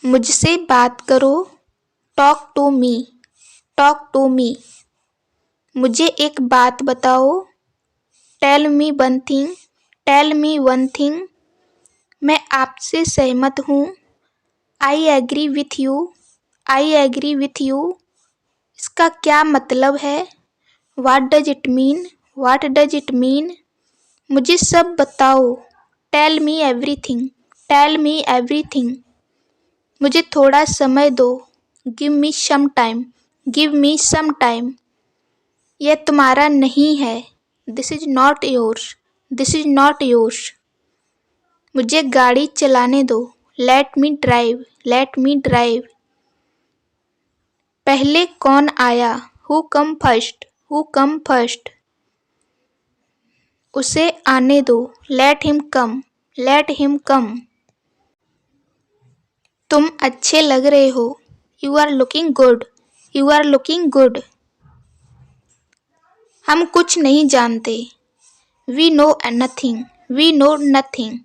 मुझसे बात करो। Talk to me, talk to me. मुझे एक बात बताओ। Tell me one thing, tell me one thing. मैं आपसे सहमत हूँ। I agree with you, I agree with you. इसका क्या मतलब है? What does it mean, what does it mean. मुझे सब बताओ। Tell me everything, tell me everything. मुझे थोड़ा समय दो। Give me some time, give me some time. यह तुम्हारा नहीं है। This is not yours, this is not yours. मुझे गाड़ी चलाने दो। Let me drive, let me drive. पहले कौन आया? Who come first, who come first. उसे आने दो। Let him come, let him come. तुम अच्छे लग रहे हो। You are looking good, you are looking good. हम कुछ नहीं जानते। We know nothing, we know nothing.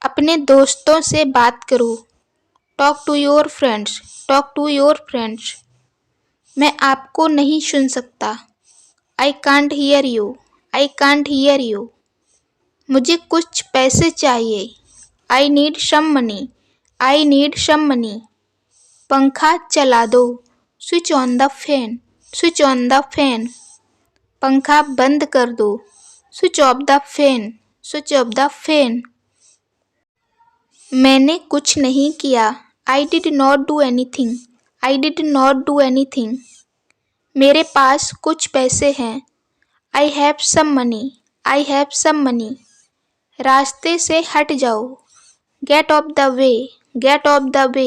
अपने दोस्तों से बात करो। Talk to your friends, talk to your friends. मैं आपको नहीं सुन सकता। I can't hear you, I can't hear you. मुझे कुछ पैसे चाहिए। I need some money, I need some money. पंखा चला दो। Switch on the fan, switch on the fan. पंखा बंद कर दो। Switch off the fan, switch off the fan. मैंने कुछ नहीं किया। I did not do anything, I did not do anything. मेरे पास कुछ पैसे हैं। आई have some money, I have some money. रास्ते से हट जाओ। Get off the way, get off the way.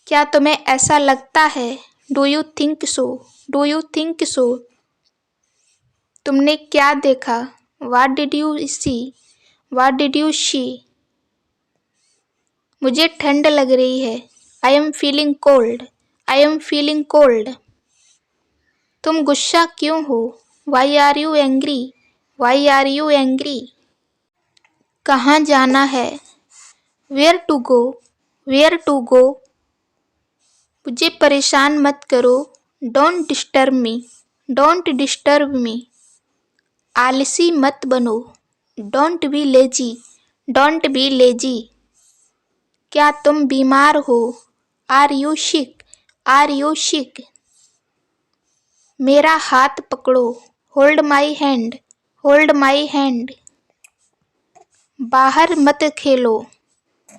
क्या तुम्हें ऐसा लगता है? Do you think so, do you think so. तुमने क्या देखा? What did you see, what did you see. मुझे ठंड लग रही है। I am feeling cold, I am feeling cold. तुम गुस्सा क्यों हो? Why are you angry, why are you angry. कहाँ जाना है? Where to go, where to go. मुझे परेशान मत करो। Don't disturb me, don't disturb me. आलसी मत बनो। Don't be lazy, don't be lazy. क्या तुम बीमार हो? Are you sick, are you sick. मेरा हाथ पकड़ो। Hold my hand, hold my hand. बाहर मत खेलो।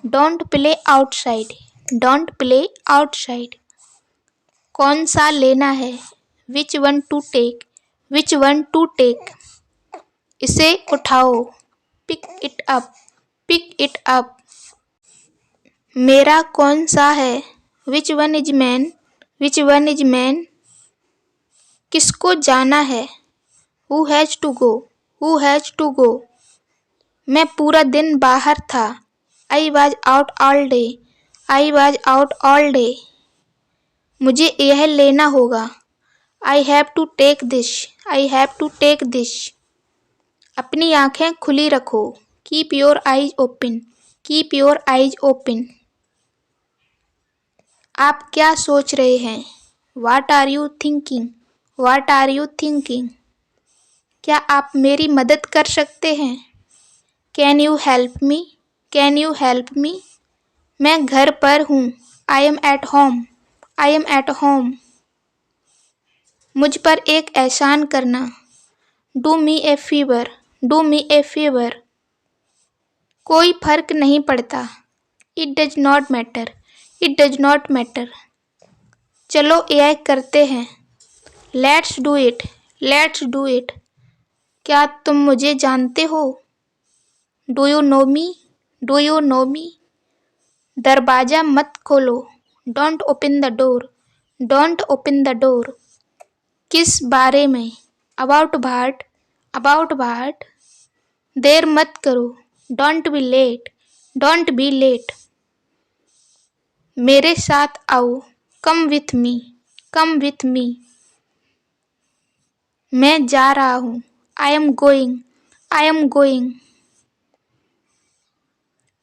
Don't play outside, don't play outside. कौन सा लेना है? Which one to take, which one to take. इसे उठाओ। Pick it up, pick it up. मेरा कौन सा है? Which one is mine, which one is mine. किसको जाना है? Who has to go, who has to go. मैं पूरा दिन बाहर था। I was out all day, I was out all day. मुझे यह लेना होगा। I have to take this, I have to take this. अपनी आँखें खुली रखो। Keep your eyes open, keep your eyes open. आप क्या सोच रहे हैं? What are you thinking, what are you thinking. क्या आप मेरी मदद कर सकते हैं? Can you help me, can you help me. मैं घर पर हूँ। I am at home, I am at home. मुझ पर एक एहसान करना। Do me a favour, do me a favour. कोई फर्क नहीं पड़ता। It does not matter, it does not matter. चलो यह करते हैं। Let's do it, let's do it. क्या तुम मुझे जानते हो? Do you know me, do you know me. दरवाज़ा मत खोलो। Don't open the door, don't open the door. किस बारे में? About what, about what. देर मत करो। Don't be late, don't be late. मेरे साथ आओ। Come with me, come with me. मैं जा रहा हूँ। I am going, I am going.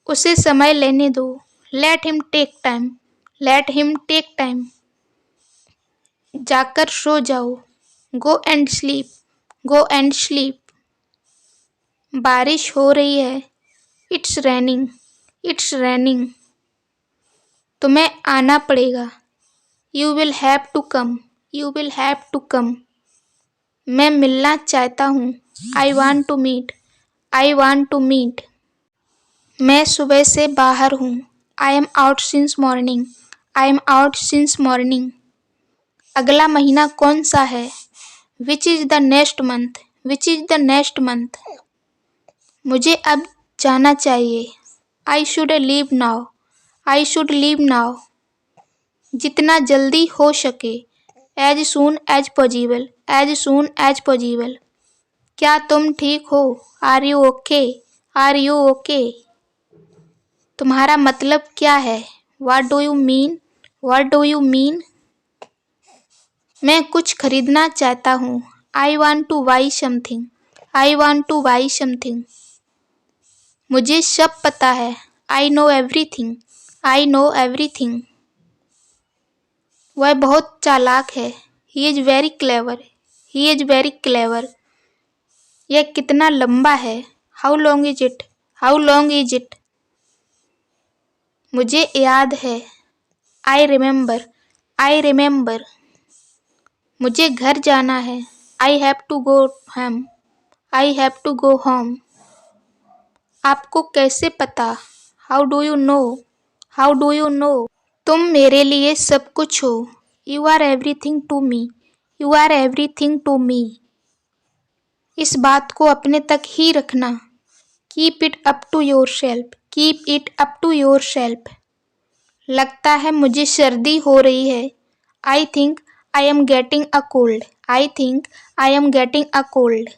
उसे समय लेने दो। Let him take time, let him take time. जाकर सो जाओ, go and sleep, go and sleep. बारिश हो रही है, इट्स रेनिंग, इट्स रेनिंग। तुम्हें आना पड़ेगा, you will have to come, you will have to come. मैं मिलना चाहता हूँ, I want to meet, I want to meet. मैं सुबह से बाहर हूँ, I am out since morning, I am out since morning. अगला महीना कौन सा है, which is the next month, which is the next month. मुझे अब जाना चाहिए, I should leave now, I should leave now. जितना जल्दी हो सके, as soon as possible, as soon as possible. क्या तुम ठीक हो, are you okay, are you okay. तुम्हारा मतलब क्या है, what do you mean, what do you mean. मैं कुछ खरीदना चाहता हूँ, I want to buy something, I want to buy something. मुझे सब पता है, I know everything, I know everything. वह बहुत चालाक है, he is very clever, he is very clever. यह कितना लंबा है, how long is it, how long is it. मुझे याद है, आई रिमेंबर, आई रिमेंबर। मुझे घर जाना है, I have to go home, I have to go home. आपको कैसे पता, how do you know, how do you know. तुम मेरे लिए सब कुछ हो, you are everything to me, you are everything to me. इस बात को अपने तक ही रखना, keep it up to yourself, keep it up to yourself. लगता है मुझे सर्दी हो रही है, I think I am getting a cold, I think I am getting a cold.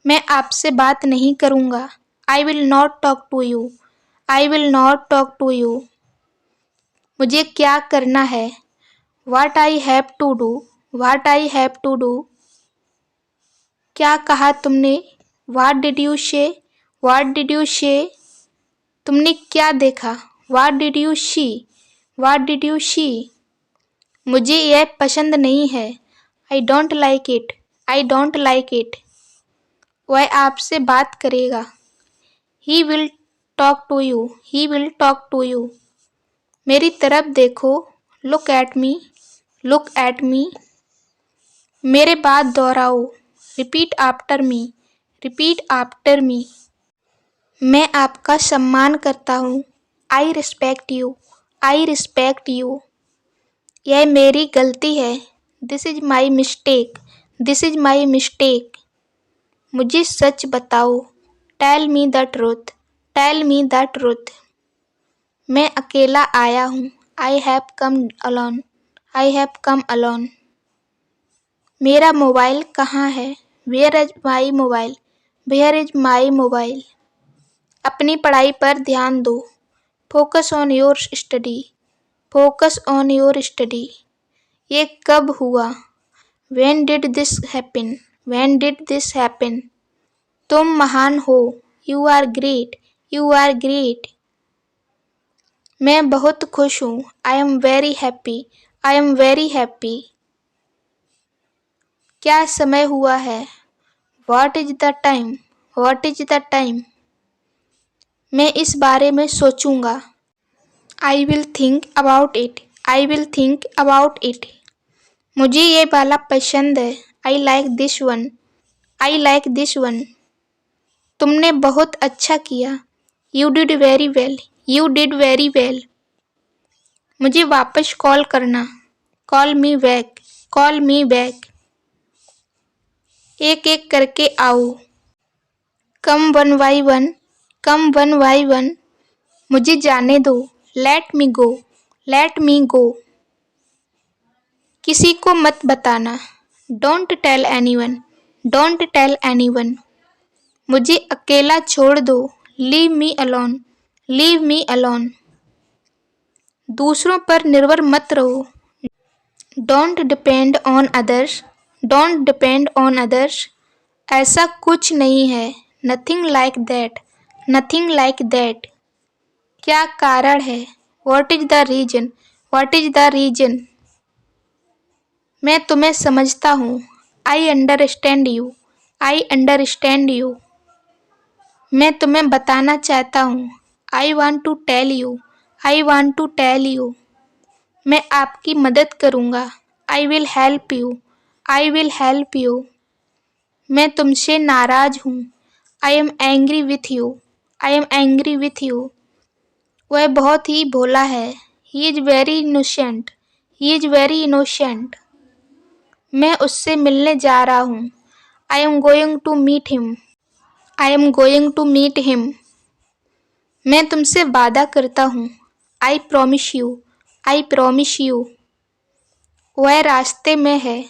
मैं आपसे बात नहीं करूँगा, I will not talk to you, I will not talk to you. मुझे क्या करना है, what I have to do, what I have to do. क्या कहा तुमने, what did you say, what did you say. तुमने क्या देखा, what did you see, what did you see. मुझे यह पसंद नहीं है, आई don't like it, I don't like it. वह आपसे बात करेगा, he will talk to you, he will talk to you. मेरी तरफ देखो, look at me, look at me. मेरे बाद दोहराओ, repeat after me, repeat after me. मैं आपका सम्मान करता हूँ, I respect you, I respect you. यह मेरी गलती है, this is my mistake, this is my mistake. मुझे सच बताओ, tell me the truth, tell me the truth. मैं अकेला आया हूँ, I have come alone, I have come alone. मेरा मोबाइल कहाँ है, where is my mobile, where is my mobile. अपनी पढ़ाई पर ध्यान दो, focus on your study, focus on your study. ये कब हुआ, when did this happen, when did this happen. तुम महान हो, you are great, you are great. मैं बहुत खुश हूँ, I am very happy, I am very happy. क्या समय हुआ है, what is the time, what is the time. मैं इस बारे में सोचूंगा, I will think about it, I will think about it. मुझे ये वाला पसंद है, I like this one, I like this one. तुमने बहुत अच्छा किया, you did very well, you did very well. मुझे वापस कॉल करना, call me back, call me back. एक एक करके आओ, कम one by one, come one by one. मुझे जाने दो, लेट मी गो, लेट मी गो। किसी को मत बताना, don't tell anyone, don't tell anyone. मुझे अकेला छोड़ दो, leave me alone, leave me alone. दूसरों पर निर्भर मत रहो, don't depend on others, don't depend on others. ऐसा कुछ नहीं है, nothing like that, nothing like that. क्या कारण है? What is the reason? What is the reason? मैं तुम्हें समझता हूँ। I understand you. I understand you. मैं तुम्हें बताना चाहता हूँ। I want to tell you. I want to tell you. मैं आपकी मदद करूँगा। I will help you. I will help you. मैं तुमसे नाराज हूँ। I am angry with you. I am angry with you. वह बहुत ही भोला है। He is very innocent. He is very innocent. मैं उससे मिलने जा रहा हूँ। I am going to meet him. I am going to meet him. मैं तुमसे वादा करता हूँ। I promise you. I promise you. वह रास्ते में है।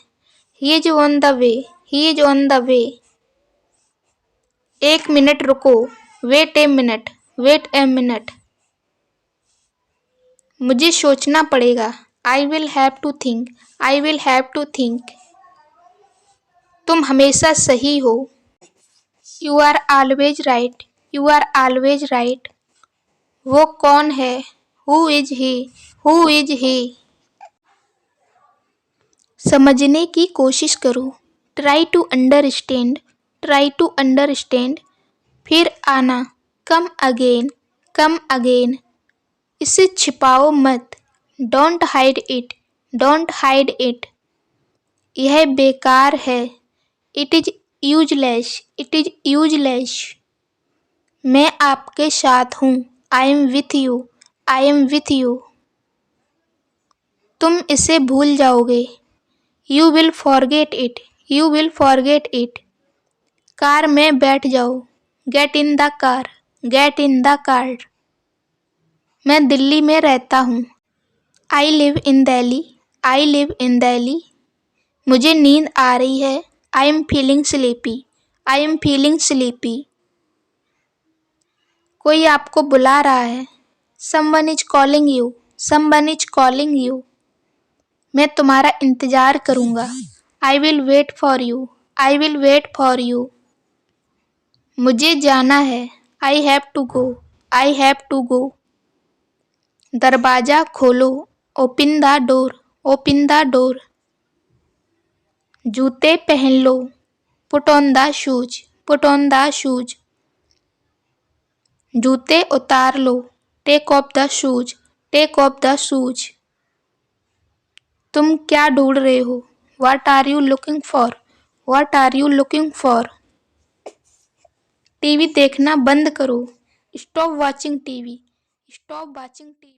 He is on the way. He is on the way. एक मिनट रुको। Wait a minute. Wait a minute. मुझे सोचना पड़ेगा। I will have to think. I will have to think. तुम हमेशा सही हो। You are always right. You are always right. वो कौन है? Who is he? Who is he? समझने की कोशिश करो। Try to understand. Try to understand. फिर आना। Come again. Come again. इसे छिपाओ मत। Don't hide it. Don't hide it. यह बेकार है। It is useless. It is useless. मैं आपके साथ हूँ। I am with you. I am with you. तुम इसे भूल जाओगे। You will forget it. You will forget it. Car में बैठ जाओ। Get in the car. Get in the car. मैं दिल्ली में रहता हूँ। I live in Delhi. I live in Delhi. मुझे नींद आ रही है। I am feeling sleepy. I am feeling sleepy. कोई आपको बुला रहा है। Someone is calling you. Someone is calling you. मैं तुम्हारा इंतजार करूँगा। I will wait for you. I will wait for you. मुझे जाना है। I have to go. I have to go. दरवाज़ा खोलो। Open the door. Open the door. जूते पहन लो। Put on the shoes. Put on the shoes. जूते उतार लो। Take off the shoes. Take off the shoes. तुम क्या ढूंढ रहे हो? What are you looking for? What are you looking for? TV देखना बंद करो। Stop watching TV. Stop watching TV.